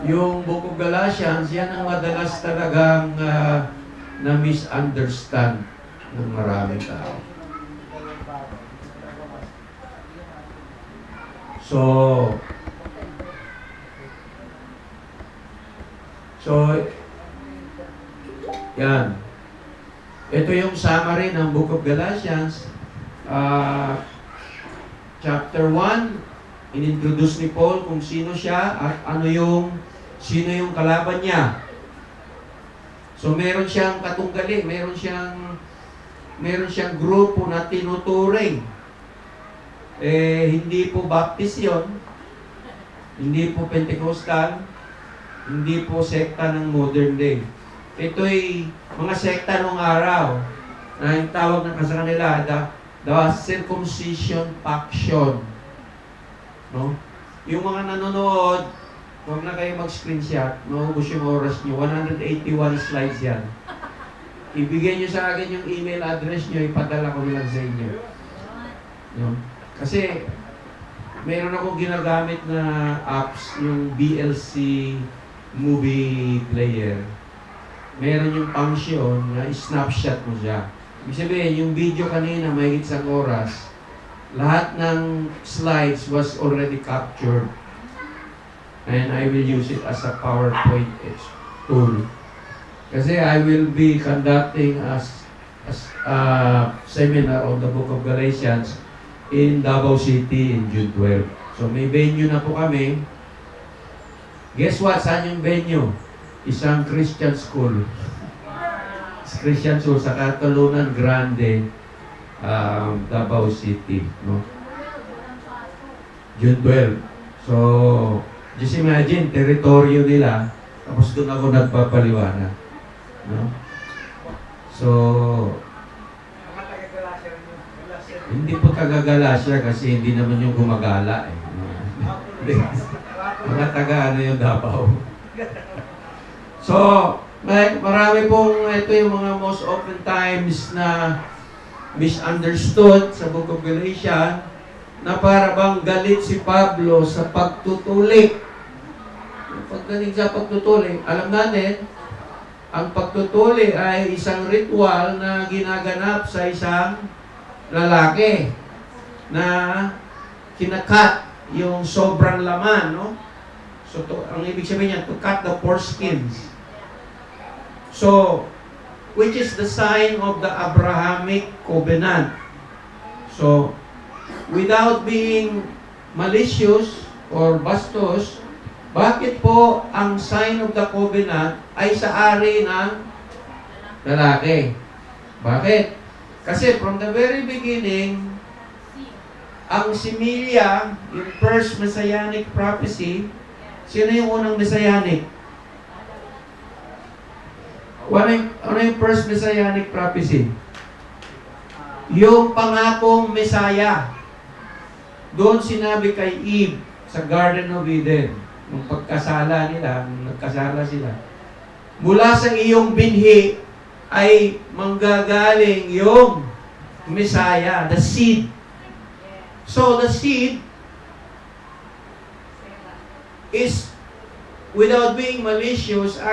Yung Book of Galatians, yan ang madalas talagang na-misunderstand ng maraming tao. So, yan. Ito yung summary ng Book of Galatians. Chapter 1, inintroduce ni Paul kung sino siya at sino yung kalaban niya. So meron siyang katunggali, meron siyang grupo na tinuturing. Hindi po Baptist yun, hindi po Pentecostal, hindi po sekta ng modern day. Ito'y mga sekta nung araw na yung tawag na sa kanila, the circumcision faction. No? Yung mga nanonood, huwag na kayo mag-screenshot, maubos yung oras nyo. 181 slides yan. Ibigay nyo sa akin yung email address nyo, ipadala ko lang sa inyo. No? Kasi, meron akong ginagamit na apps, yung BLC movie player. Meron yung function na snapshot mo siya. Ibig sabihin, yung video kanina, may isang oras, lahat ng slides was already captured. And I will use it as a PowerPoint tool. Kasi I will be conducting a seminar on the Book of Galatians in Davao City in June 12. So may venue na po kami. Guess what? Saan yung venue? Isang Christian school. Christian school sa Catalonan Grande, Davao City. No? June 12. So, just imagine, teritoryo nila, tapos doon ako nagpapaliwanag. No? So, hindi po taga-Galacia kasi hindi naman yung gumagala. Mga taga-ano yung Davao. So, marami pong, ito yung mga most often times na misunderstood sa Book of Galatians na para bang galit si Pablo sa pagtutulik. Pagdating sa pagtutulik, alam natin, ang pagtutulik ay isang ritual na ginaganap sa isang lalaki na kinakat yung sobrang laman, no? So, ang ibig sabihin niya, to cut the foreskins. So, which is the sign of the Abrahamic covenant. So, without being malicious or bastos, bakit po ang sign of the covenant ay sa ari ng lalaki? Bakit? Kasi from the very beginning, ang similya, yung first messianic prophecy, sino yung unang messianic? Ano yung first messianic prophecy? Yung pangakong Messiah. Doon sinabi kay Eve sa Garden of Eden, nung pagkasala nila, nung nagkasala sila, mula sa iyong binhi ay manggagaling yung Messiah, the seed. So the seed is, without being malicious,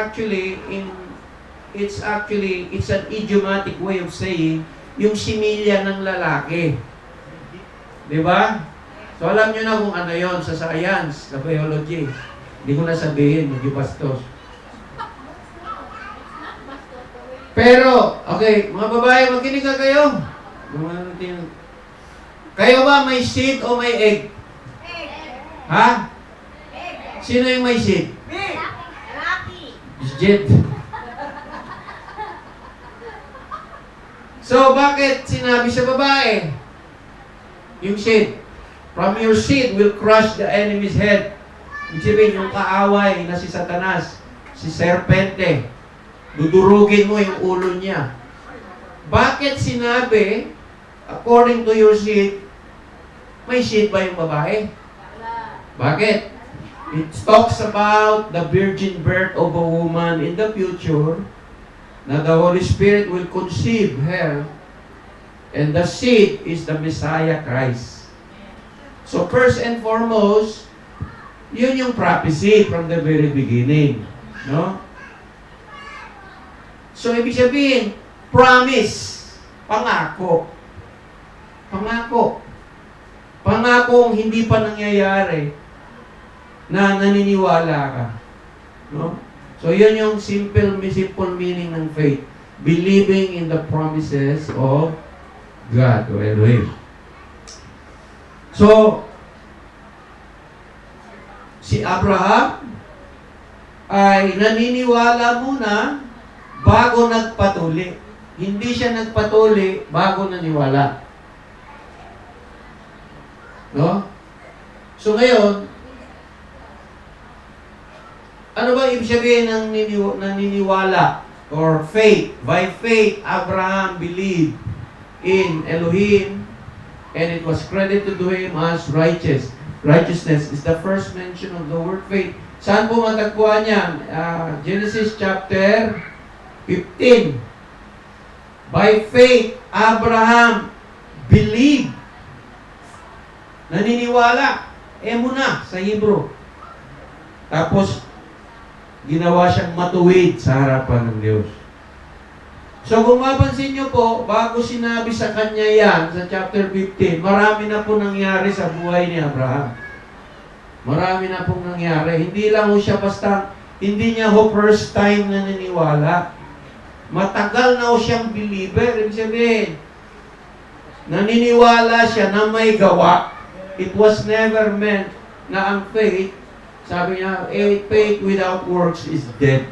it's an idiomatic way of saying yung similya ng lalaki. Di ba? So alam nyo na kung ano yon sa science, sa biology. Hindi ko na sabihin, hindi bastos. Pero, okay, mga babae, makinig ka kayo. Kayo ba may seed o may egg? Ha? Sino yung may seed? Lalaki. Jet. So, bakit sinabi sa babae? Yung seed. From your seed will crush the enemy's head. Ibig sabihin, yung kaaway na si Satanas, si Serpente, dudurugin mo yung ulo niya. Bakit sinabi, according to your seed, may seed ba yung babae? Bakit? It talks about the virgin birth of a woman in the future, na the Holy Spirit will conceive her, and the seed is the Messiah Christ. So first and foremost, Yun yung prophecy from the very beginning. No? So, ibig sabihin, promise, pangako. Pangako. Pangakong hindi pa nangyayari na naniniwala ka. No? So, yun yung simple meaning ng faith. Believing in the promises of God o Elohim. So, si Abraham ay naniniwala muna bago nagpatuli. Hindi siya nagpatuli bago naniwala. No? So ngayon, ano ba ibig sabihin ng naniniwala or faith? By faith, Abraham believed in Elohim and it was credited to him as righteous. Righteousness is the first mention of the word faith. Saan po matagpuan yan? Genesis chapter 15. By faith, Abraham believed. Naniniwala. Emuna sa Hebrew. Tapos, ginawa siyang matuwid sa harapan ng Diyos. So kung mapansin nyo po, bago sinabi sa kanya yan, sa chapter 15, marami na po nangyari sa buhay ni Abraham. Marami na pong nangyari. Hindi lang ho siya basta, hindi niya ho first time na naniniwala. Matagal na ho siyang believer. Ibig sabihin, naniniwala siya na may gawa. It was never meant na ang faith, sabi niya, faith without works is dead.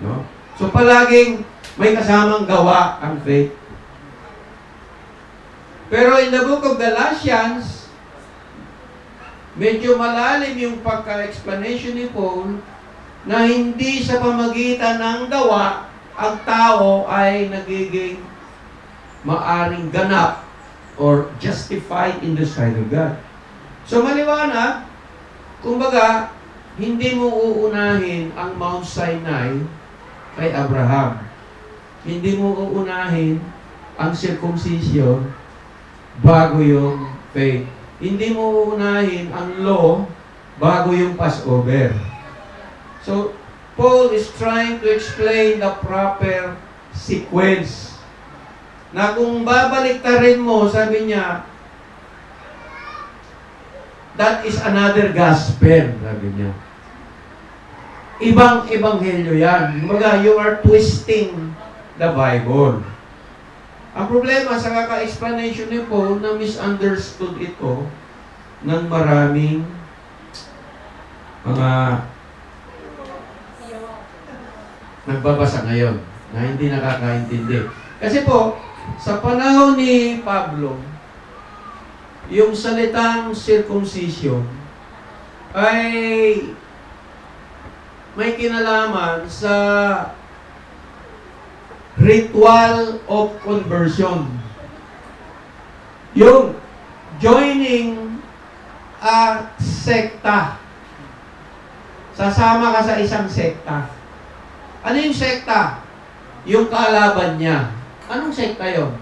No? So palaging may kasamang gawa ang faith. Pero in the book of Galatians, medyo malalim yung pagka-explanation ni Paul na hindi sa pamagitan ng gawa ang tao ay nagiging maaring ganap or justified in the sight of God. So maliwanag, kumbaga, hindi mo uunahin ang Mount Sinai kay Abraham. Hindi mo uunahin ang circumcision bago yung faith. Hindi mo uunahin ang law bago yung Passover. So, Paul is trying to explain the proper sequence. Na kung babaliktarin mo, sabi niya, that is another gospel, sabi niya. Ibang ebanghelyo yan. Kumbaga, you are twisting the Bible. Ang problema sa kaka-explanation ni Paul na misunderstood ito ng maraming mga nagbabasa ngayon na hindi nakakaintindi. Kasi po, sa panahon ni Pablo, yung salitang circumcision ay may kinalaman sa ritual of conversion. Yung joining a sekta. Sasama ka sa isang sekta. Ano yung sekta? Yung kalaban niya. Anong sekta yun?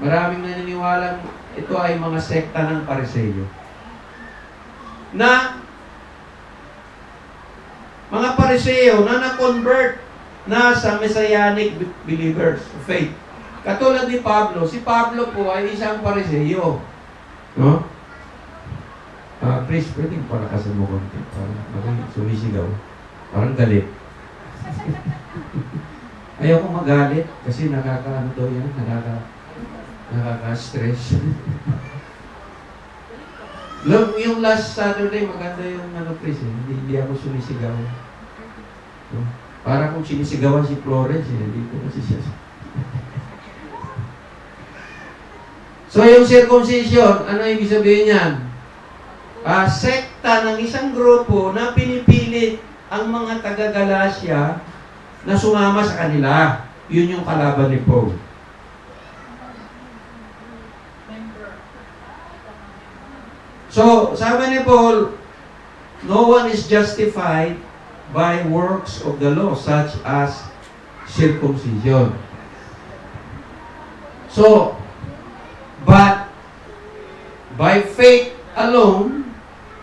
Maraming naniniwalang ito ay mga sekta ng Pariseo. Na mga Pariseo na na-convert na sa Messianic believers, faith. Katulad ni Pablo, si Pablo po ay isang Pariseo. No? Chris, pwedeng palakasan mo konti. Parang sumisigaw. Parang galit. Ayaw ko magalit kasi nakaka-ano daw yan, nakaka-stress. Yung last Saturday, maganda yung Chris, hindi ako sumisigaw. No? Para kung sinisigawan si Florence, dito kasi siya. So yung circumcision, ano ibig sabihin yan? Sekta ng isang grupo na pinipilit ang mga taga-Galacia na sumama sa kanila. Yun yung kalaban ni Paul. So, sabi ni Paul, no one is justified by works of the law, such as circumcision. So, but by faith alone,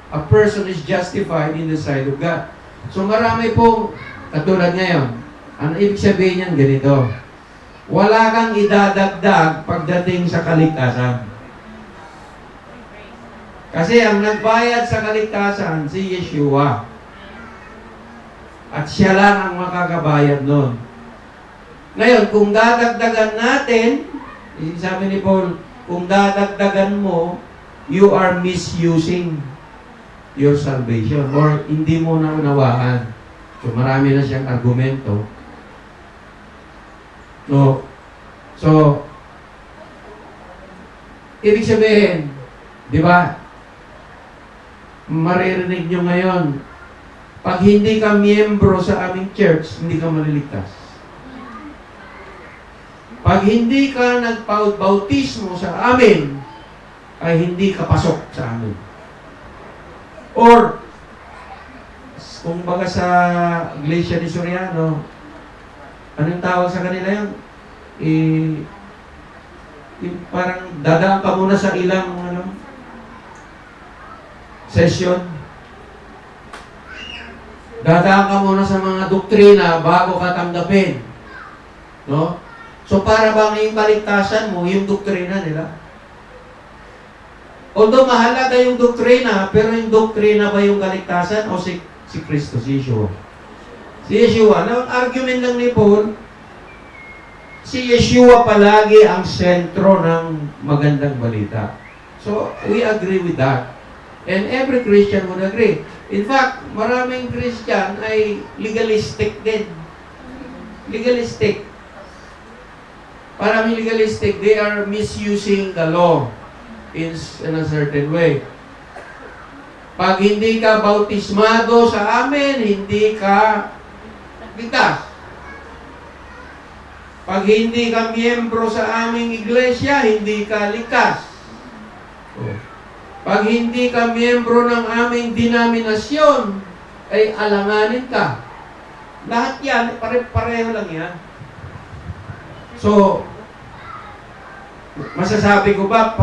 a person is justified in the sight of God. So marami pong, katulad ngayon, ano ibig sabihin niyan ganito? Wala kang idadagdag pagdating sa kaligtasan. Kasi ang nagbayad sa kaligtasan, si Yeshua. At siya lang ang makakabayad nun. Ngayon, kung dadagdagan natin, sabi ni Paul, kung dadagdagan mo, you are misusing your salvation or hindi mo na unawaan. So, marami na siyang argumento. No. So, ibig sabihin, di ba, maririnig nyo ngayon, pag hindi ka miyembro sa aming church, hindi ka maliligtas. Pag hindi ka nagpaubautismo sa amin, ay hindi ka pasok sa amin. Or, kung baga sa Iglesia ni Soriano, anong tawag sa kanila yun? Parang dadaan ka muna sa ilang session. Dadaan ka muna sa mga doktrina bago ka tanggapin. No? So para bang yung kaligtasan mo, yung doktrina nila? Although mahalaga yung doktrina, pero yung doktrina ba yung kaligtasan o si Kristo, si Yeshua? Si Yeshua, ang argument lang ni Paul, si Yeshua palagi ang sentro ng magandang balita. So, we agree with that. And every Christian would agree. In fact, maraming Christian ay legalistic din. Legalistic. Maraming legalistic. They are misusing the law in a certain way. Pag hindi ka bautismado sa amin, hindi ka ligtas. Pag hindi ka miyembro sa aming iglesia, hindi ka ligtas. Pag hindi ka miyembro ng aming denominasyon, ay alanganin ka. Lahat yan, pare-pareho lang yan. So, masasabi ko ba,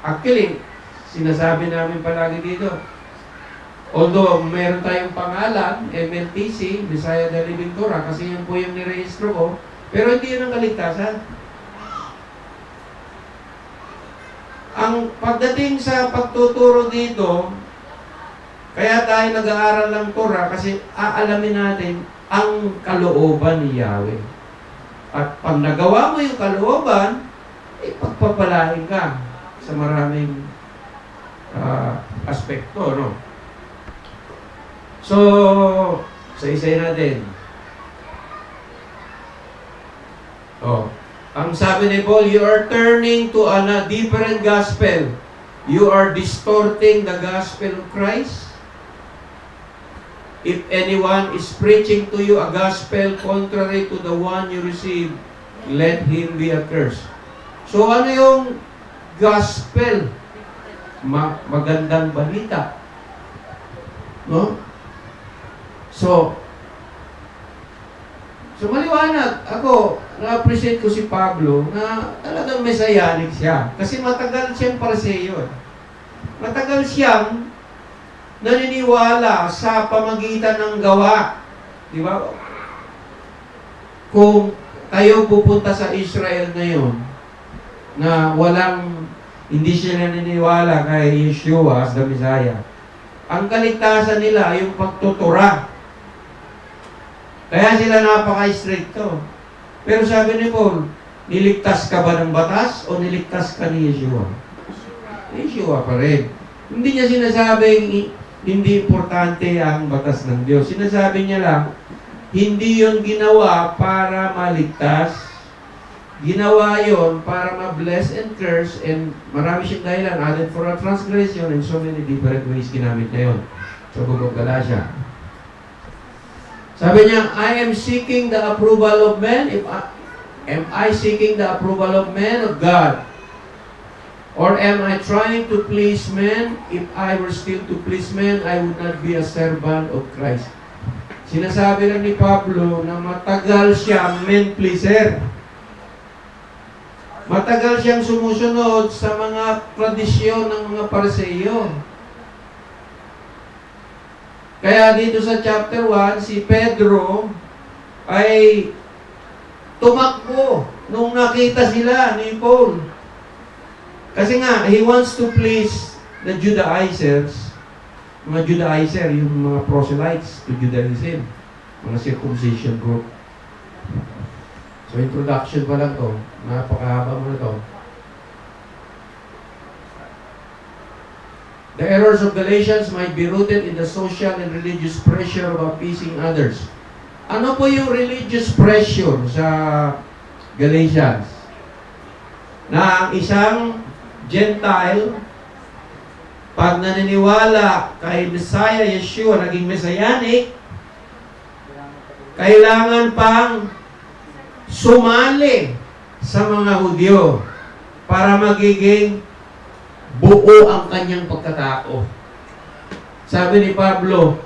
actually, sinasabi namin palagi dito, although meron tayong pangalan, MLTC, Messiah the Living Torah, kasi yun po yung nirehistro ko, pero hindi yun ang kaligtasan. Ang pagdating sa pagtuturo dito, kaya tayo nag-aaral ng Torah kasi aalamin natin ang kalooban ni Yahweh. At pag nagawa mo yung kalooban, pagpapalain ka sa maraming aspekto, no? So, sa isa natin. Ang sabi ni Paul, you are turning to a different gospel. You are distorting the gospel of Christ. If anyone is preaching to you a gospel contrary to the one you received, let him be accursed. So ano yung gospel? Magandang balita. No? So maliwanag. Ako, na-appreciate ko si Pablo na talagang messianic siya. Kasi matagal siyang Pariseo. Matagal siyang naniniwala sa pamagitan ng gawa. Di ba? Kung kayo pupunta sa Israel ngayon, na hindi siya naniniwala kay Yeshua as the Messiah, ang kaligtasan nila, yung pagtutura. Kaya sila napaka-stricto. Pero sabi ni Paul, niligtas ka ba ng batas o niligtas ka ni Yeshua? Yeshua pa rin. Hindi niya sinasabing hindi importante ang batas ng Diyos. Sinasabi niya lang, hindi yon ginawa para maligtas. Ginawa yon para ma-bless and curse, and marami siyang dahilan, added for a transgression, and so many different ways ginamit niya yun. Sa Book of Galatia. Sabi niya, I am seeking the approval of men. Am I seeking the approval of men or God? Or am I trying to please men? If I were still to please men, I would not be a servant of Christ. Sinasabi lang ni Pablo na matagal siyang men pleaser. Matagal siyang sumusunod sa mga tradisyon ng mga Pariseo. Kaya dito sa chapter 1, si Pedro ay tumakbo nung nakita sila ni Paul. Kasi nga, he wants to please the Judaizers. Mga Judaizer, yung mga proselytes to Judaism. Mga circumcision group. So, introduction pa lang to. Napakahaba mo na to. The errors of Galatians might be rooted in the social and religious pressure of appeasing others. Ano po yung religious pressure sa Galatians? Na ang isang Gentile, pag naniniwala kay Messiah Yeshua, naging Messianic, kailangan pang sumali sa mga Hudyo para magiging buo ang kanyang pagkatao. Sabi ni Pablo,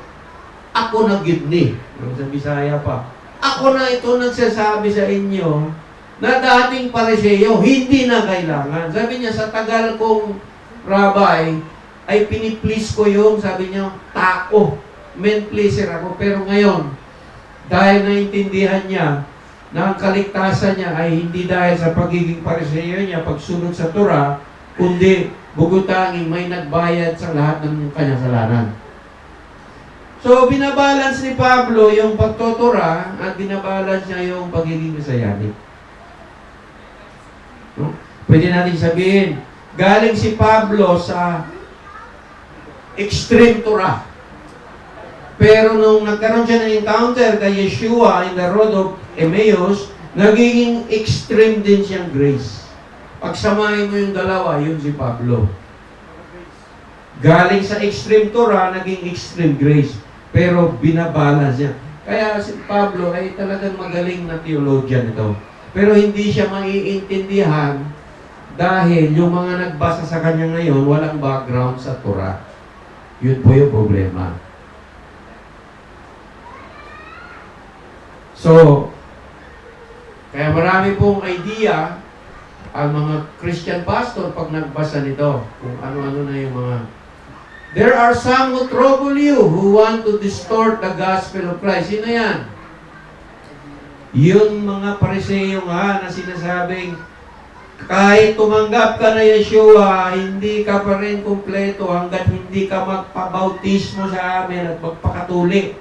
ako na gidni. Sa Bisaya pa. Ako na ito nagsasabi sa inyo na dating Pariseo, hindi na kailangan. Sabi niya, sa tagal kong rabbi, ay piniplease ko yung, sabi niya, tao. Men pleaser ako. Pero ngayon, dahil naintindihan niya na ang kaligtasan niya ay hindi dahil sa pagiging Pariseo niya, pagsunod sa Torah, kundi bugutangin may nagbayad sa lahat ng kanyang kasalanan. So, binabalance ni Pablo yung pagtutura at binabalance niya yung pagiging Messianic. No? Pwede natin sabihin, galing si Pablo sa extreme Torah. Pero nung nagkaroon siya ng encounter kay Yeshua in the road of Emmaus, nagiging extreme din siyang grace. Pagsamahin mo yung dalawa, yun si Pablo. Galing sa extreme Torah, naging extreme grace. Pero binabalance niya. Kaya si Pablo ay talagang magaling na theologian ito. Pero hindi siya maiintindihan dahil yung mga nagbasa sa kanya ngayon, walang background sa Torah. Yun po yung problema. So, kaya marami pong idea ang mga Christian pastor pag nagbasa nito, kung ano-ano na yung mga... There are some who trouble you, who want to distort the gospel of Christ. Sino yan? Yung mga Pariseo nga na sinasabing, kahit tumanggap ka na Yeshua, hindi ka pa rin kumpleto hanggat hindi ka magpabautismo sa amin at magpakatuli.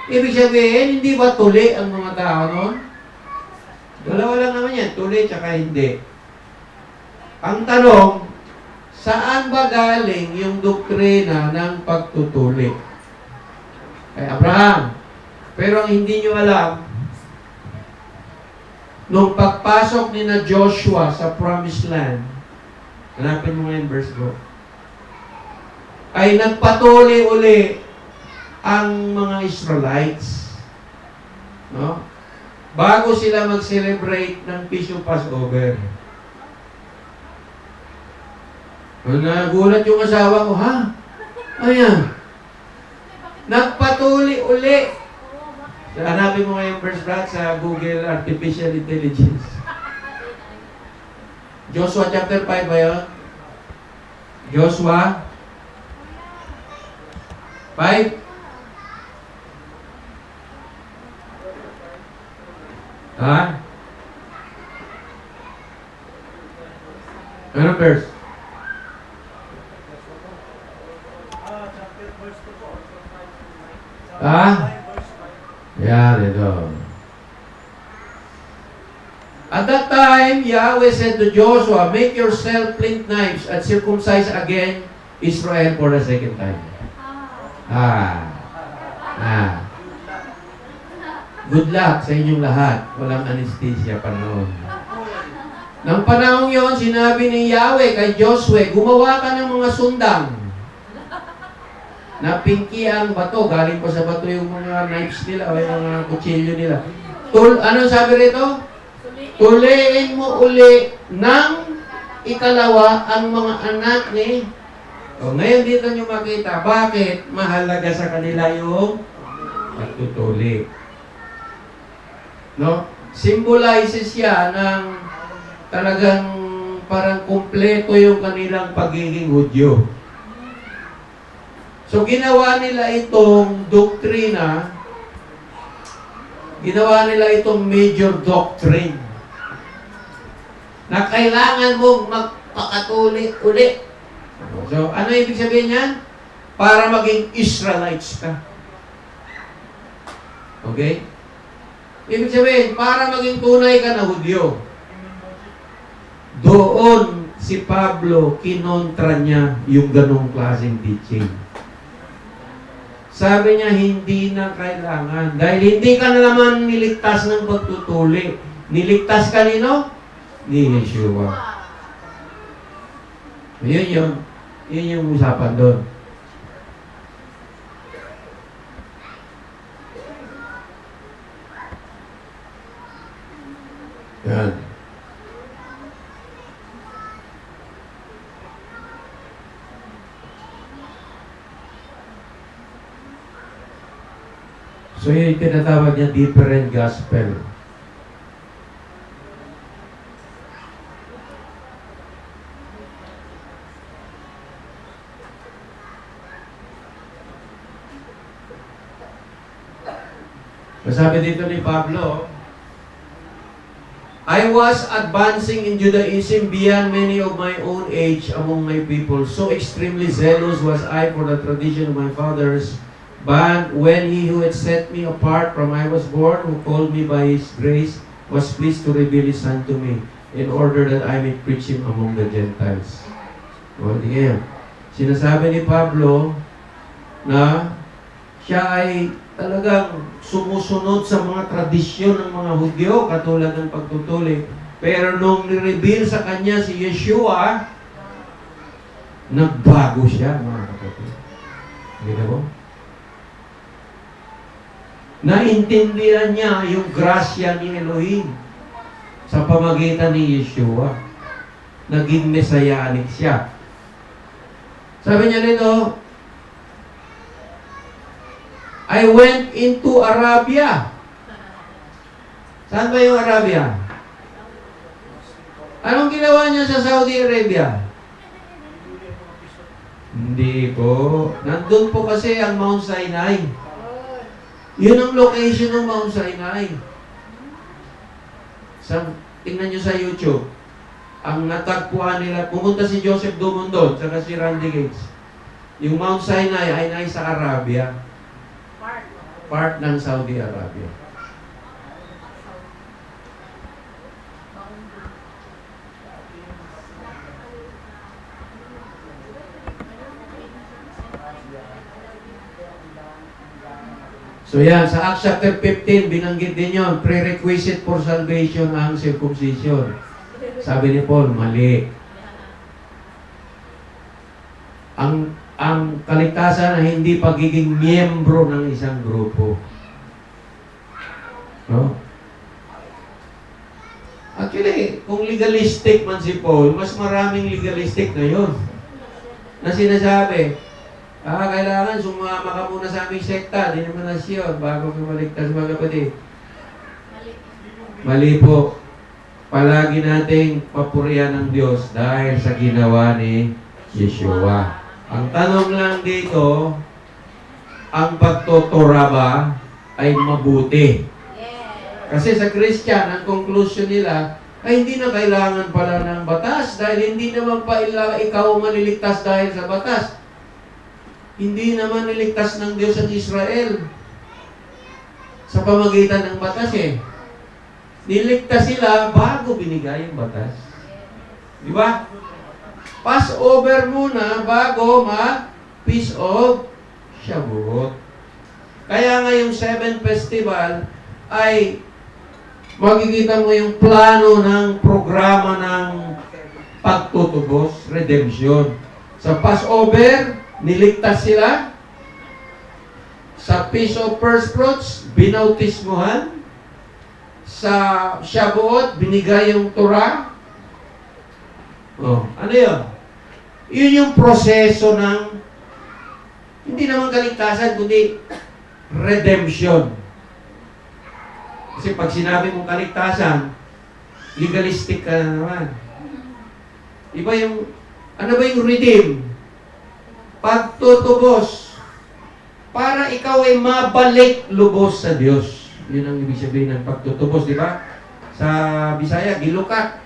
Ibig sabihin, hindi ba tuli ang mga tao noon? Dalawa lang naman yan, tuli tsaka hindi. Ang tanong, saan ba galing yung doktrina ng pagtutuli? Kay Abraham. Pero ang hindi nyo alam, nung pagpasok ni na Joshua sa Promised Land, hanapin mo ngayon verse bro, ay nagpatuli uli ang mga Israelites. No? Bago sila mag-celebrate ng Feast of Passover. Nagulat yung asawa ko, ha? Ayan. Nagpatuli uli. Hanapin mo ngayon verse bro sa Google Artificial Intelligence. Joshua chapter 5 ba yun? Joshua 5? Ha? Ano verse? Ha? Yan, ito. At that time, Yahweh said to Joshua, make yourself flint knives and circumcise again Israel for the second time. Good luck sa inyong lahat. Walang anesthesia panahon. Nang panahon yon, sinabi ni Yahweh kay Joshua, gumawa ka ng mga sundang na pinki ang bato. Galing pa sa bato yung mga knives nila o yung mga kutsilyo nila. Anong sabi rito? Tuliin mo uli ng ikalawa ang mga anak ni... ngayon dito nyo makita, bakit mahalaga sa kanila yung pagtutuli. No? Symbolizes siya ng talagang parang kumpleto yung kanilang pagiging Hudyo. So, ginawa nila itong doktrina, ginawa nila itong major doctrine na kailangan mong magpakatuli uli. So, ano ibig sabihin niyan? Para maging Israelites ka. Okay? Ibig sabihin, para maging tunay ka na Hudyo. Doon si Pablo, kinontra niya yung ganong klaseng teaching. Sabi niya, hindi na kailangan. Dahil hindi ka na naman niligtas ng pagtutuli. Niligtas ka nino? Ni Yeshua. Yun yun. Yun yung usapan doon. Yan. So yun yung tinatawag niya different gospel. Sabi dito ni Pablo, I was advancing in Judaism beyond many of my own age among my people. So extremely zealous was I for the tradition of my fathers. But when he who had set me apart from I was born, who called me by his grace, was pleased to reveal his Son to me, in order that I may preach him among the Gentiles. O, tingnan. Sinasabi ni Pablo na siya ay talagang sumusunod sa mga tradisyon ng mga Hudyo, katulad ng pagtutuli. Pero nung ni-reveal sa kanya si Yeshua, nagbago siya, mga kapatid. Hindi ba? Naintindihan niya yung grasya ni Elohim sa pamagitan ni Yeshua. Naging messianic siya. Sabi niya rito, I went into Arabia. Saan ba yung Arabia? Anong ginawa niya sa Saudi Arabia? Hindi po. Nandun po kasi ang Mount Sinai. Yun ang location ng Mount Sinai. Tingnan nyo sa YouTube. Ang natagpuan nila, pumunta si Joseph Dumondon, saka si Randy Gates. Yung Mount Sinai ay nasa Arabia. Part ng Saudi Arabia. So yan, sa Acts chapter 15, binanggit din yun, prerequisite for salvation ang circumcision. Sabi ni Paul, mali. Ang kaligtasan na hindi pagiging miyembro ng isang grupo. No? Actually, kung legalistic man si Paul, mas maraming legalistic na yun. Na sinasabi, kailangan sumama ka muna sa aming sekta, denominasyon, bago ka maligtas mga kapatid. Mali po. Palagi nating papurihan ng Diyos dahil sa ginawa ni Yeshua. Ang tanong lang dito, ang pagtutura ba ay mabuti? Kasi sa Christian, ang conclusion nila, ay hindi na kailangan pala ng batas dahil hindi naman pa ikaw maliligtas dahil sa batas. Hindi naman niligtas ng Diyos ang Israel sa pamagitan ng batas eh. Niligtas sila bago binigay yung batas. Di ba? Passover muna bago mag-Feast of Shavuot. Kaya nga yung 7 festival ay makikita mo yung plano ng programa ng pagtutubos, redemption. Sa Passover, niligtas sila. Sa Feast of First Fruits, binautismuhan. Sa Shavuot, binigay yung Torah. Oh, ano yun? Yun yung proseso ng hindi naman kaligtasan, kundi redemption. Kasi pag sinabi mong kaligtasan, legalistic ka na naman. Iba yung, ano ba yung redeem? Pagtutubos. para ikaw ay mabalik lubos sa Diyos. Yun ang ibig sabihin ng pagtutubos, di ba? Sa Bisaya, gilukat.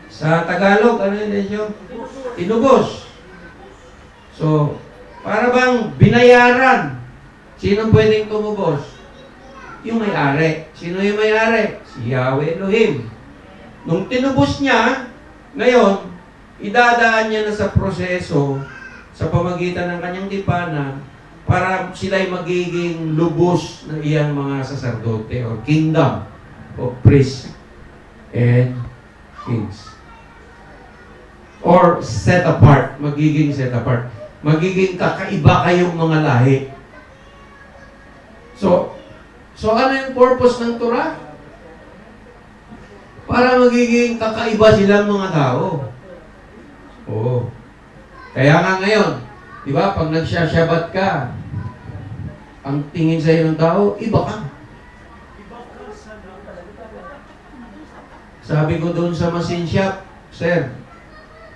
Sa Tagalog, ano yun yun? Tinubos. So, para bang binayaran. Sino pwedeng tumubos? Yung may-ari. Sino yung may-ari? Si Yahweh Elohim. Nung tinubos niya, ngayon, idadaan niya na sa proseso sa pamagitan ng kanyang tipanan para sila'y magiging lubos ng iyang mga saserdote or kingdom of priests and kings. Or set apart. Magiging set apart. Magiging kakaiba kayong mga lahi. So ano yung purpose ng Torah? Para magiging kakaiba silang mga tao. Oo. Kaya nga ngayon, di ba, pag nagsasyabat ka, ang tingin sa iyo ng tao, iba ka. Sabi ko doon sa machine shop, sir,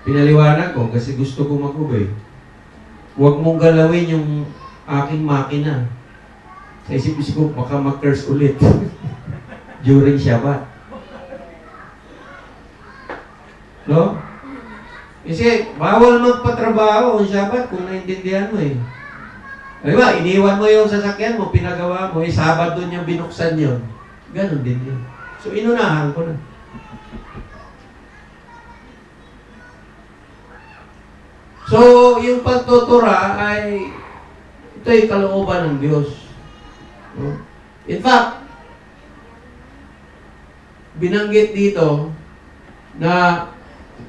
pinaliwanag ko kasi gusto ko mag-ubay. Huwag mong galawin yung aking makina. Sa isip-isip ko, baka mag-curse ulit during Shabbat. No? Kasi bawal magpatrabaho ang Shabbat kung naintindihan mo eh. Diba, iniwan mo yung sasakyan mo, pinagawa mo, Sabado niya binuksan yun. Ganon din yun. So, inunahan ko na. So, yung pagtutura ay, ito ay kalooban ng Diyos. No? In fact, binanggit dito na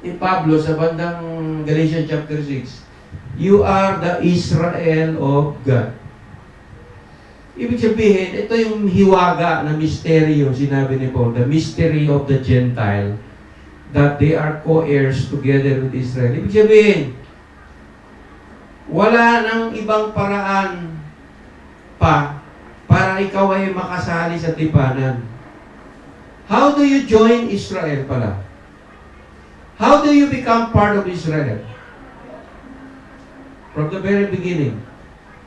ni Pablo sa bandang Galatians chapter 6, you are the Israel of God. Ibig sabihin, ito yung hiwaga na misteryo, sinabi ni Paul, the mystery of the Gentile, that they are co-heirs together with Israel. Ibig sabihin, wala nang ibang paraan pa para ikaw ay makasali sa tipanan. How do you join Israel pala? How do you become part of Israel? From the very beginning.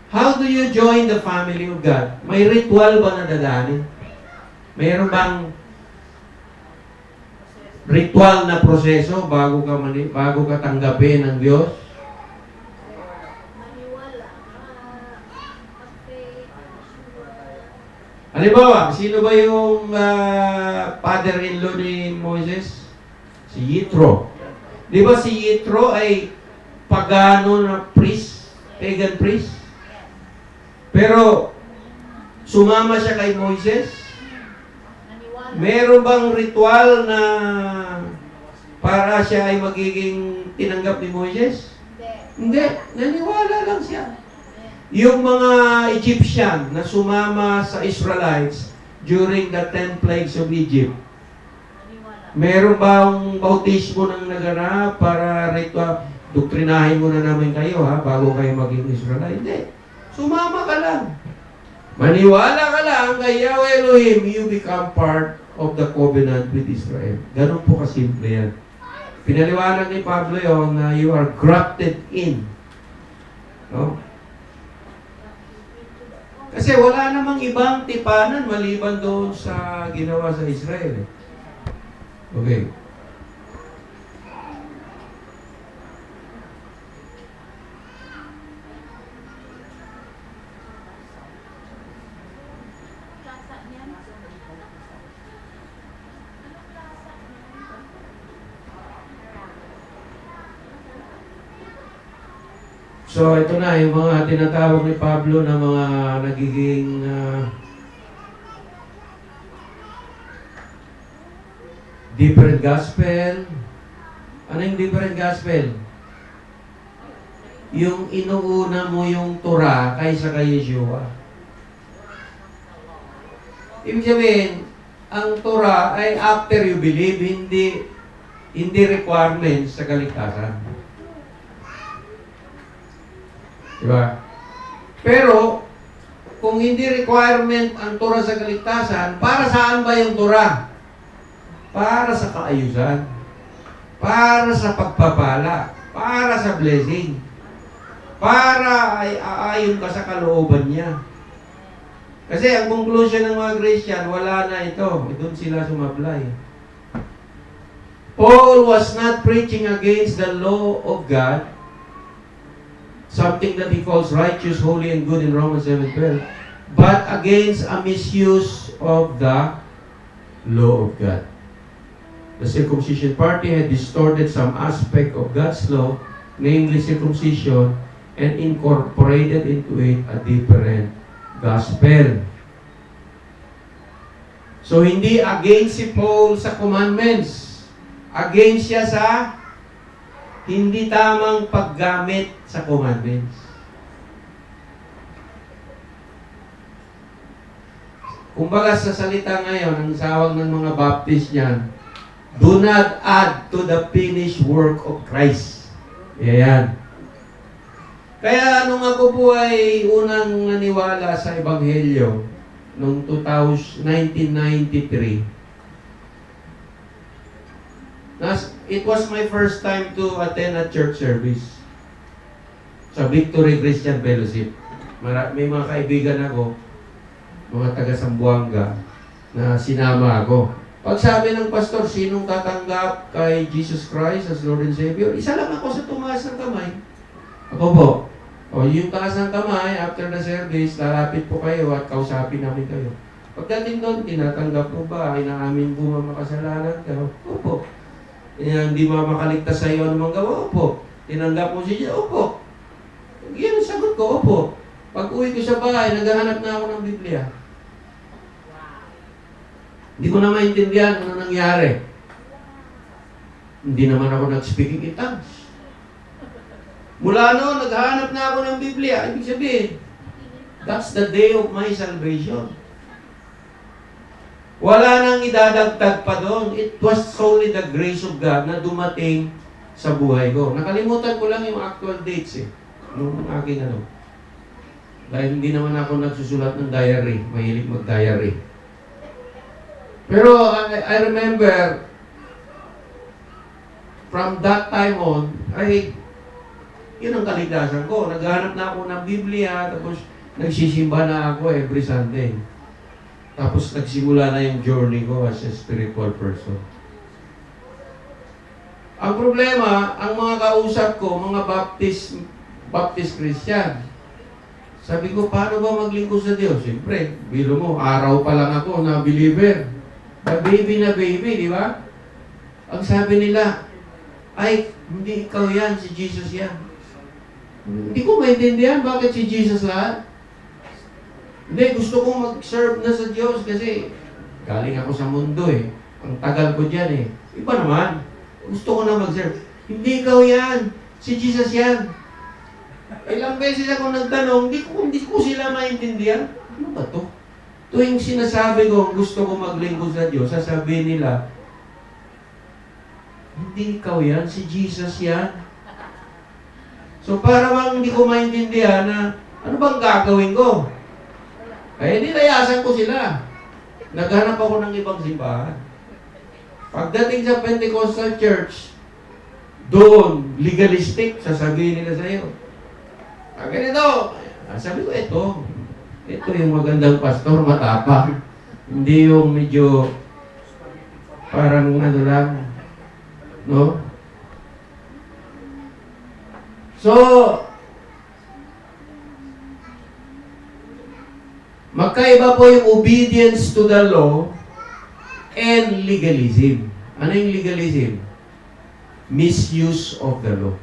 How do you join the family of God? May ritual ba na dadaanin? Mayroon bang ritual na proseso bago ka tanggapin ng Diyos? Halimbawa, sino ba yung father-in-law ni Moses? Si Yitro. Di ba si Yitro ay pagano na priest, pagan priest? Pero, sumama siya kay Moses? Meron bang ritual na para siya ay magiging tinanggap ni Moses? Hindi. Naniwala lang siya. Yung mga Egyptian na sumama sa Israelites during the 10 plagues of Egypt, meron bang bautismo ng naganap para ritual? Doktrinahin muna namin kayo bago kayo maging Israelite. Hindi. Sumama ka lang. Maniwala ka lang kay Yahweh Elohim, you become part of the covenant with Israel. Ganun po kasimple yan. Pinaliwanag ni Pablo yun na you are grafted in. No? Kasi wala namang ibang tipanan maliban doon sa ginawa sa Israel. Okay. So, ito na, yung mga tinatawag ni Pablo na mga nagiging different gospel. Ano yung different gospel? Yung inuuna mo yung Torah kaysa kay Yeshua. Ibig sabihin, ang Torah ay after you believe, hindi requirements sa kaligtasan. Diba? Pero, kung hindi requirement ang Torah sa kaligtasan, para saan ba yung Torah? Para sa kaayusan. Para sa pagpapala. Para sa blessing. para ay aayon ka sa kalooban niya. Kasi ang conclusion ng mga Christian, wala na ito. Doon sila sumablay. Paul was not preaching against the law of God, something that he calls righteous, holy, and good in Romans 7:12, but against a misuse of the law of God. The circumcision party had distorted some aspect of God's law, namely circumcision, and incorporated into it a different gospel. So, hindi against si Paul sa commandments. Against siya sa hindi tamang paggamit sa commandments. Kumbaga sa salita ngayon, ang sawag ng mga Baptist niyan, do not add to the finished work of Christ. Yan. Kaya nung ako po ay unang naniwala sa Ebanghelyo, noong 1993, it was my first time to attend a church service sa Victory Christian Fellowship. May mga kaibigan ako, mga taga Sambuanga, na sinama ako. Pag sabi ng pastor, sinong tatanggap kay Jesus Christ as Lord and Savior? Isa lang ako sa tumaas ng kamay. Ako po. O yung taas ng kamay, after the service, lalapit po kayo at kausapin namin kayo. Pagdating doon, tinatanggap mo ba? Inaamin po makasalanan ka? Opo. Hindi makaligtas sa iyo anumang gawa? Opo. Tinanggap mo siya? Opo. Yan ang sagot ko, opo. Pag uwi ko sa bahay, naghahanap na ako ng Biblia. Hindi ko na maintindihan ano nangyari. Hindi naman ako nag-speaking in tongues. Mula noon, naghahanap na ako ng Biblia. Ibig sabihin, that's the day of my salvation. Wala nang idadagdag pa doon. It was solely the grace of God na dumating sa buhay ko. Nakalimutan ko lang yung actual dates nung aking ano. Dahil hindi naman ako nagsusulat ng diary. Mahilig mag-diary. Pero I remember, from that time on, yun ang kaligtasan ko. Naghanap na ako ng Biblia, tapos nagsisimba na ako every Sunday. Tapos nagsimula na yung journey ko as a spiritual person. Ang problema, ang mga kausap ko, mga Baptist Christian, sabi ko, paano ba maglingkod sa Diyos? Siyempre, biro mo, araw pa lang ako na believer. Baby na baby, di ba? Ang sabi nila, ay, hindi ikaw yan, si Jesus yan. Hindi ko maintindihan bakit si Jesus lahat. Hindi, gusto kong mag-serve na sa Diyos kasi galing ako sa mundo Ang tagal ko dyan Iba naman. Gusto ko na mag-serve. Hindi ikaw yan. Si Jesus yan. Ilang beses ako nagtanong, hindi ko sila maintindihan. Ano ba to? Tuwing sinasabi ko, gusto ko maglingkod sa Diyos, sasabihin nila, hindi ikaw yan. Si Jesus yan. So para bang hindi ko maintindihan na ano bang gagawin ko? Kaya nilayasan ko sila. Naghanap ako ng ibang simbahan. Pagdating sa Pentecostal Church, doon, legalistic, sasabihin nila sa iyo. Ganito. Sabi ko, ito yung magandang pastor, matapang. Hindi yung medyo parang ano lang. No? So, magkaiba po yung obedience to the law and legalism. Ano yung legalism? Misuse of the law.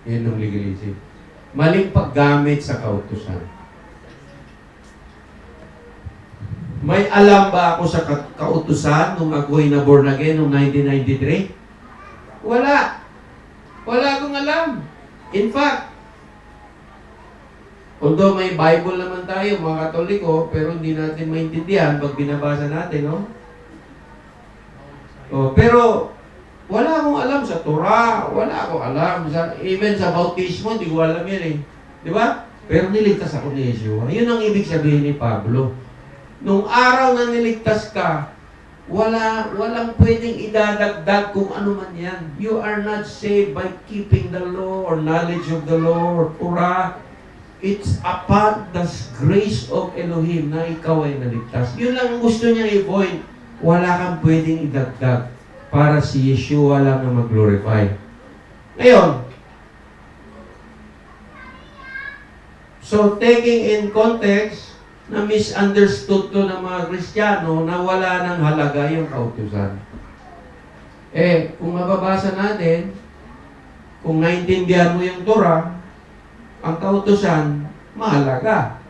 Yan yung legalism. Maling paggamit sa kautusan. May alam ba ako sa kautusan nung ako'y na born again noong 1993? Wala. Wala akong alam. In fact, although may Bible naman tayo, mga Katoliko, pero hindi natin maintindihan pag binabasa natin, no? Pero, wala akong alam sa Torah, wala akong alam. Even sa bautismo, hindi ko alam yan Di ba? Pero niligtas ako ni Yeshua. Yun ang ibig sabihin ni Pablo. Nung araw na niligtas ka, Walang pwedeng idadagdag kung ano man yan. You are not saved by keeping the law or knowledge of the law or Torah. It's upon the grace of Elohim na ikaw ay naligtas. Yun lang ang gusto niya i-point. Wala kang pwedeng idagdag para si Yeshua lang na mag-glorify. Ngayon, so taking in context, na misunderstood to ng mga Kristiyano na wala nang halaga yung kautusan. Kung mababasa natin, kung naintindihan mo yung Torah, ang kautusan, mahalaga.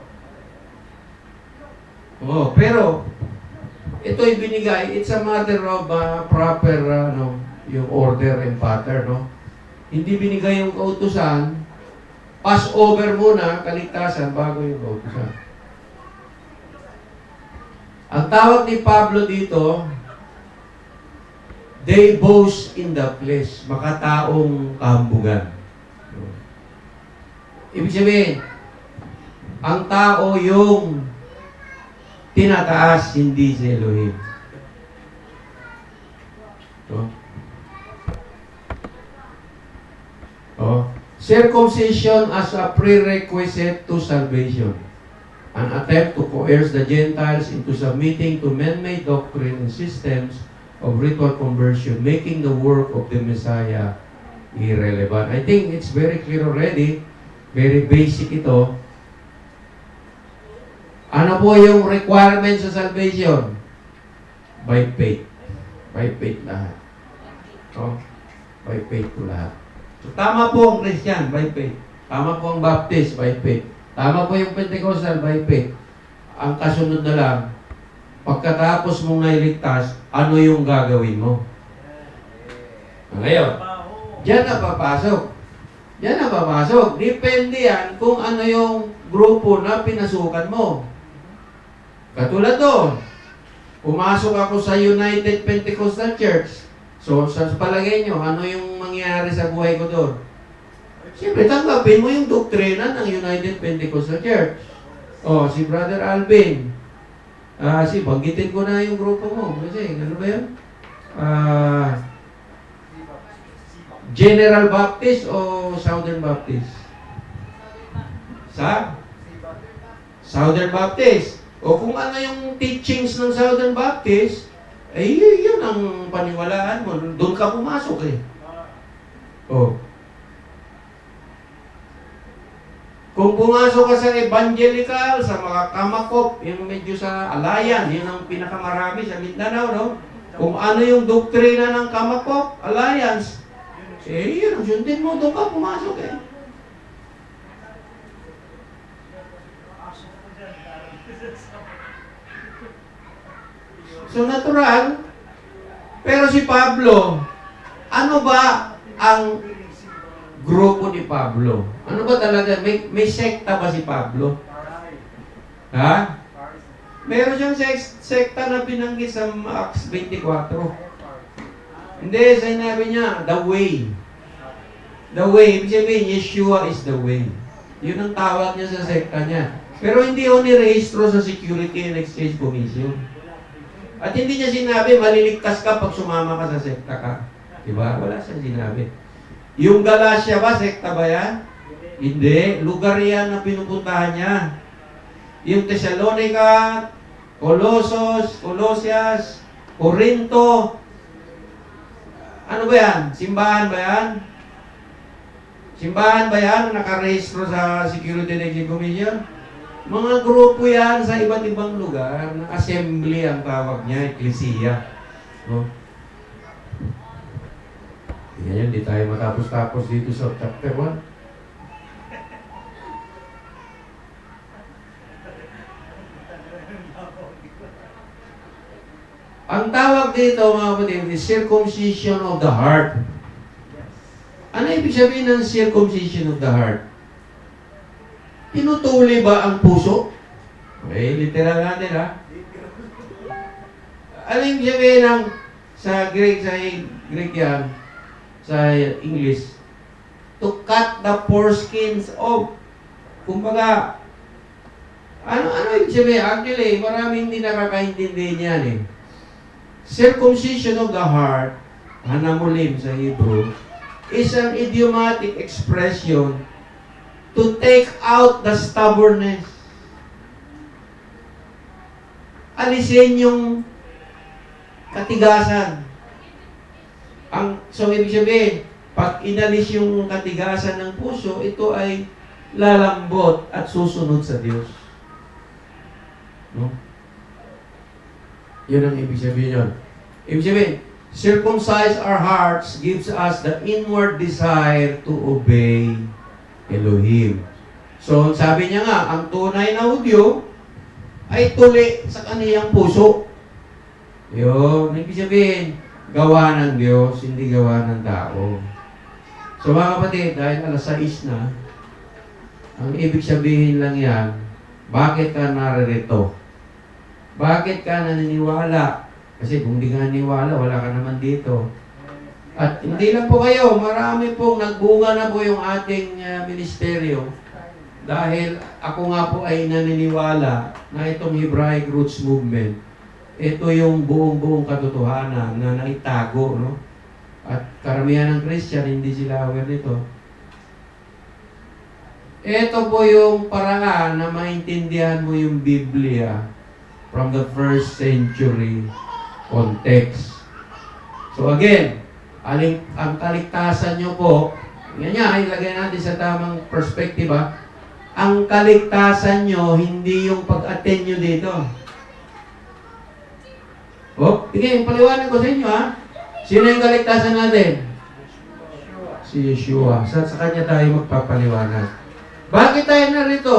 Pero, ito'y binigay, it's a matter of proper, yung order and pattern, no? Hindi binigay yung kautusan, pass over muna, kaligtasan, bago yung kautusan. Ang tawag ni Pablo dito, they boast in the flesh, makataong kahambugan. Ibig sabihin, ang tao yung tinataas, hindi si Elohim. Circumcision as a prerequisite to salvation. An attempt to coerce the Gentiles into submitting to man-made doctrine and systems of ritual conversion, making the work of the Messiah irrelevant. I think it's very clear already. Very basic ito. Ano po yung requirement sa salvation? By faith. By faith lahat. By faith po lahat. So, tama po ang Christian, by faith. Tama po ang Baptist, by faith. Tama po yung Pentecostal, by faith. Ang kasunod na lang, pagkatapos mong nailigtas, ano yung gagawin mo? Ngayon, diyan na papasok. Diyan na papasok. Depende yan kung ano yung grupo na pinasukan mo. Katulad doon, pumasok ako sa United Pentecostal Church. So, sa palagay nyo, ano yung mangyayari sa buhay ko doon? Siyempre, tanggapin mo yung doktrina ng United Pentecostal Church. Si Brother Alvin. Banggitin ko na yung grupo mo. Kasi, ano ba yun? General Baptist o Southern Baptist? Southern Baptist. O kung ano yung teachings ng Southern Baptist, yun ang paniwalaan mo. Doon ka pumasok Kung pumasok ka sa evangelical, sa mga kamakop, yung medyo sa alayan, yun ang pinakamarami sa Mindanao, no? Kung ano yung doktrina ng kamakop, alliance, yun ang sundin mo, doon ka pumasok So natural, pero si Pablo, ano ba ang grupo ni Pablo? Ano ba talaga? May sekta ba si Pablo? Ha? Meron siyang sekta na binanggit sa Acts 24. Hindi, sinabi niya, the way. The way, ibig sabihin, Yeshua is the way. Yun ang tawag niya sa sekta niya. Pero hindi ko nirehistro sa Security and Exchange Commission. At hindi niya sinabi, maliligtas ka pag sumama ka sa sekta ka. Diba? Wala siyang sinabi. Yung Galacia ba, sekta ba yan? Hindi. Lugar yan na pinupuntahan niya. Yung Thessalonica, Colossus, Corinto. Ano ba yan? Simbahan ba yan? Simbahan ba yan? Nakarehistro sa Security and Exchange Commission? Mga grupo yan sa iba't ibang lugar na assembly ang tawag niya, eklesiya. No? Yan, di tayo matapos-tapos dito sa chapter 1. Ang tawag dito, mga kapatid, is circumcision of the heart. Ano ibig sabihin ng circumcision of the heart? Tinutuli ba ang puso? Literal natin, ha? Ano yung sabihin ng sa Greek yan, sa English? To cut the foreskins off. Kumbaga, ano yung sabihin? Actually, maraming hindi nakakaintindi niyan Circumcision of the heart, hanamulim sa Hebrew, is an idiomatic expression to take out the stubbornness. Alisin yung katigasan. So, ibig sabihin, pag inalis yung katigasan ng puso, ito ay lalambot at susunod sa Diyos. No? Yun ang ibig sabihin yun. Ibig sabihin, circumcise our hearts gives us the inward desire to obey Elohim. So, sabi niya nga, ang tunay na Hudyo ay tuli sa kaniyang puso. Yun, ibig sabihin, gawa ng Diyos, hindi gawa ng tao. So mga kapatid, dahil alas 6 na, ang ibig sabihin lang yan, bakit ka naririto? Bakit ka naniniwala? Kasi kung di ka naniniwala, wala ka naman dito. At hindi lang po kayo, marami pong nagbunga na po yung ating ministeryo. Dahil ako nga po ay naniniwala na itong Hebraic Roots Movement, ito yung buong katotohanan na naitago, no? At karamihan ng Christian, hindi sila aware nito. Ito po yung paraan na maintindihan mo yung Biblia from the first century context. So again, ang kaligtasan nyo po, ganyan, ilagay natin sa tamang perspektiba, ang kaligtasan nyo, hindi yung pag-attend nyo dito. Oh, sige, paliwanag ko sa inyo, ha? Sino yung kaligtasan natin? Si Yeshua. Sa kanya tayo magpapaliwanag. Bakit tayo narito?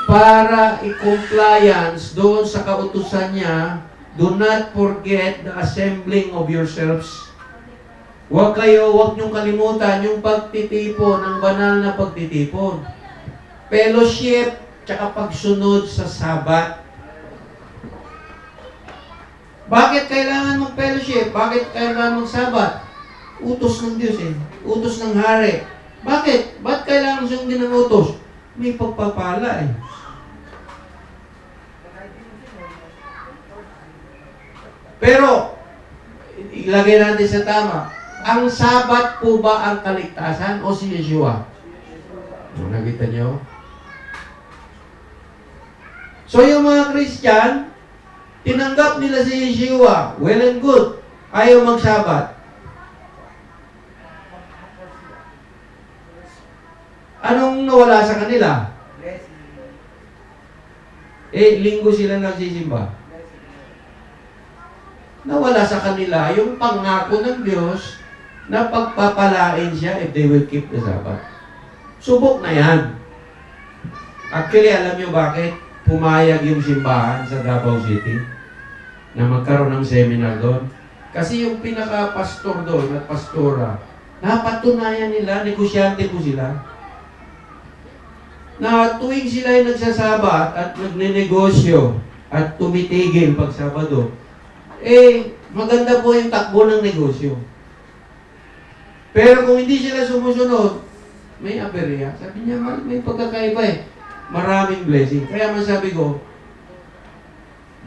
Para i-compliance doon sa kautusan niya, do not forget the assembling of yourselves. Huwag niyong kalimutan yung pagtitipon, ang banal na pagtitipon. Fellowship, tsaka pagsunod sa Sabat. Bakit kailangan mag-fellowship? Bakit kailangan mag-Sabat? Utos ng Diyos eh. Utos ng hari. Bakit? Ba't kailangan sundin ng utos? May pagpapala eh. Pero, ilagay natin sa tama. Ang Sabat po ba ang kaligtasan o si Yeshua? Nakita niyo? So, yung mga Christian, tinanggap nila si Yeshua. Well and good. Ayaw mag-Sabat. Anong nawala sa kanila? Linggo sila nagsisimba. Nawala sa kanila yung pangako ng Diyos na pagpapalain siya if they will keep the Sabbath. Subok na yan. Actually, alam nyo bakit pumayag yung simbahan sa Davao City na magkaroon ng seminar doon? Kasi yung pinaka-pastor doon at pastora, napatunayan nila, negosyante po sila, na tuwing sila ay nagsasabat at nagnenegosyo at tumitigil pag Sabado, maganda po yung takbo ng negosyo. Pero kung hindi sila sumusunod, may aberya. Sabi niya, may pagkakaiba eh. Maraming blessing. Kaya masabi ko,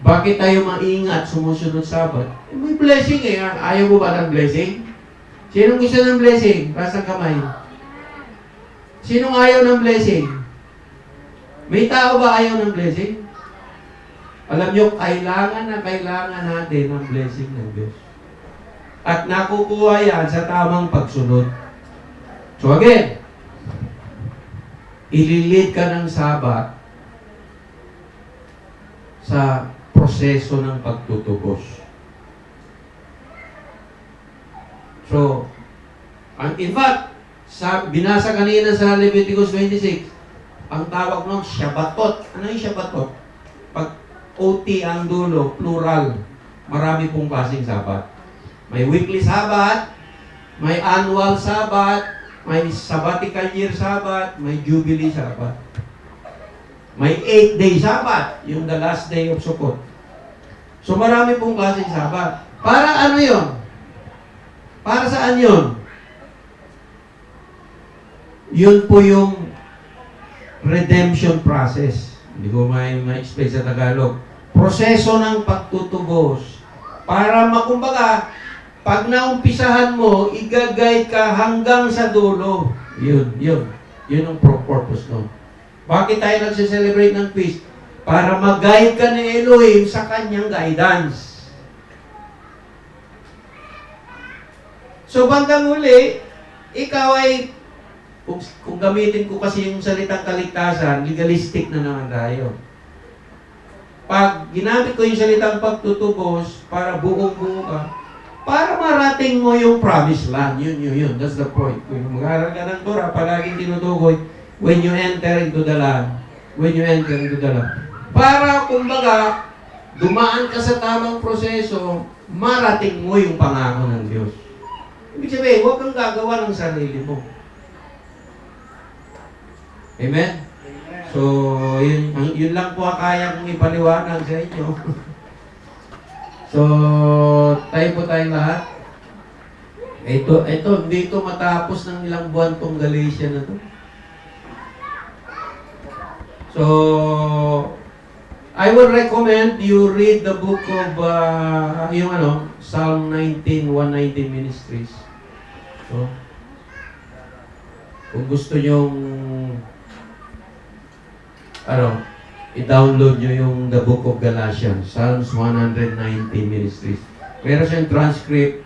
bakit tayo maingat sumusunod Sabat? May blessing eh. Ayaw mo ba ng blessing? Sinong gusto ng blessing? Pasang kamay. Sinong ayaw ng blessing? May tao ba ayaw ng blessing? Alam nyo, kailangan natin ng blessing ng Diyos. At nakukuha yan sa tamang pagsunod. So again, ililid ka ng Sabat sa proseso ng pagtutubos. So, in fact, binasa kanina sa Leviticus 26, ang tawag nun, Shabbatot. Ano yung Shabbatot? Pag OT ang dulo, plural, marami pong klaseng Sabat. May weekly Sabat, may annual Sabat, may sabbatical year Sabat, may jubilee Sabat. May 8-day Sabat, yung the last day of Sukkot. So marami pong klaseng Sabat. Para ano yon? Para saan yon? Yun po yung redemption process. Hindi ko ma-explain sa Tagalog. proseso ng pagtutubos. Para makumbaga, pag naumpisahan mo, igagay ka hanggang sa dulo. Yun. Yun ang purpose nun. Bakit tayo nagse-celebrate ng feast? Para mag-guide ka ni Elohim sa kanyang guidance. So, bandang huli, ikaw ay, kung gamitin ko kasi yung salitang kaligtasan, legalistic na naman tayo. Pag ginamit ko yung salitang pagtutubos para buong-buo ka, para marating mo yung promised land. Yun. That's the point. Kung mag-aaral ka ng Torah, palaging tinutukoy, when you enter into the land. Para, kumbaga, dumaan ka sa tamang proseso, marating mo yung pangako ng Diyos. Ibig sabihin, huwag kang gagawa ng sarili mo. Amen? So, yun lang po ang kaya kong ipaliwanag sa inyo. So, tayo po tayong lahat. Ito, dito matapos ng ilang buwan tong Galatia na to. So, I would recommend you read the book of, Psalm 19, 119 Ministries. So, kung gusto nyong, i-download nyo yung The Book of Galatians, Psalms 119 Ministries. Meron siyang transcript.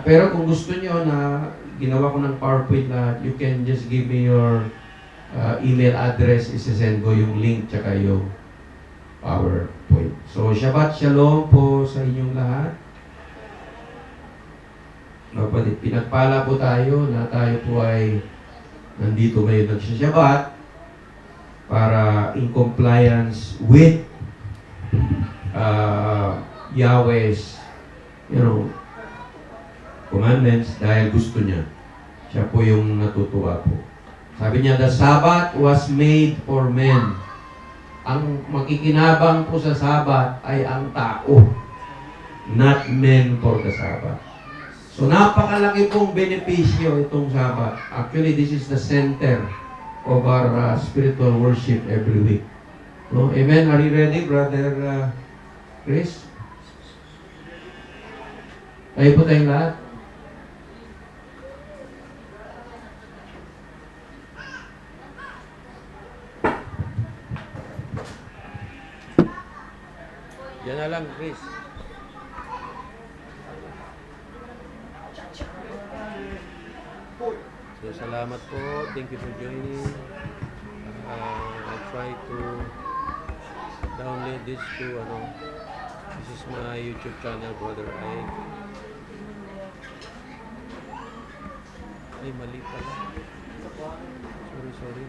Pero kung gusto nyo na ginawa ko ng PowerPoint lahat, you can just give me your email address. Isasend ko yung link tsaka yung PowerPoint. So, Shabbat Shalom po sa inyong lahat. Kapatid, pinagpala po tayo na tayo po ay nandito ngayon nagsasyabat para in compliance with Yahweh's, commandments dahil gusto niya. Siya po yung natutuwa po. Sabi niya, the Sabbath was made for men. Ang makikinabang po sa Sabbath ay ang tao, not men for the Sabbath. So napakalaki pong benepisyo itong Sabbath. Actually, this is the center of our spiritual worship every week. No? Amen? Are you ready, Brother Chris? Tayo po tayong lahat. Yan na lang, Chris. So, salamat po. Thank you for joining. I'll try to download this to, this is my YouTube channel, Brother Ike. Ay, mali pala. Sorry.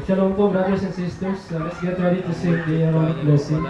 Shalom po, brothers and sisters. Let's get ready to sing the Aaronic blessing.